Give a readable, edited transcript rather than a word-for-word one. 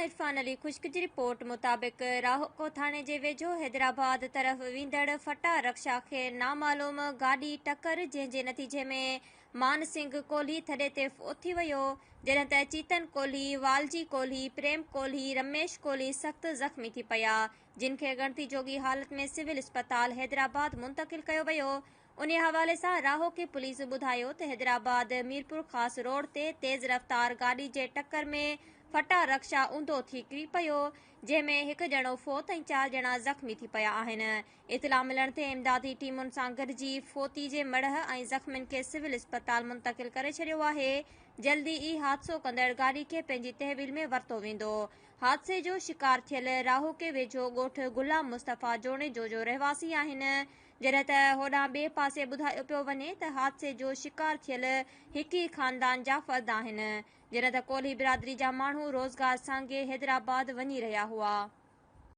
इरफान अली खुश्क जी रिपोर्ट मुताबिक़ राहोको थाने जे वेझो हैदराबाद तरफ़ वेंदड़ फटा रक्षा खे नामालूम गाॾी टक्कर जंहिं नतीजे में मान सिंह कोहली थॾे ते फ़ौत थी वियो, जॾहिं त चीतन कोहली, वालजी कोहली, प्रेम कोहली, रमेश कोहली सख़्त ज़ख़्मी थी पिया, जिन खे ॻणती जोगी हालत में सिविल अस्पताल हैदराबाद मुंतक़िल कयो वियो। उन हवाले सां राहोके पुलिस ॿुधायो त हैदराबाद मीरपुर ख़ास रोड ते तेज़ रफ़्तार गाॾी जे टक्कर में फटा रक्षा ऊंधो थी किरी पियो, जंहिंमें हिकु ॼणो फ़ौत ऐं 4 ॼणा ज़ख़्मी थी पिया आहिनि। इतला मिलण ते इमदादी टीमुनि सां गॾिजी फ़ौती जे मड़ह ऐं ज़ख़्मियुनि खे सिविल अस्पताल मुंतक़िल करे छॾियो आहे। जल्दी ई हादसो कंदड़ गाॾी खे पंहिंजी तहवील में वरितो वेंदो। हादसे जो शिकार थियल राहोके वेझो ॻोठु गुलाम मुस्तफ़ा जोणे जो रहवासी आहिनि, जॾहिं त होॾां ॿिए पासे ॿुधायो पियो वञे त हादसे जो शिकार थियल हिकु ई ख़ानदान जा फ़र्द आहिनि, जॾहिं त कोहली बिरादरी जा माण्हू रोज़गार सांगे हैदराबाद वञी रहिया हुआ।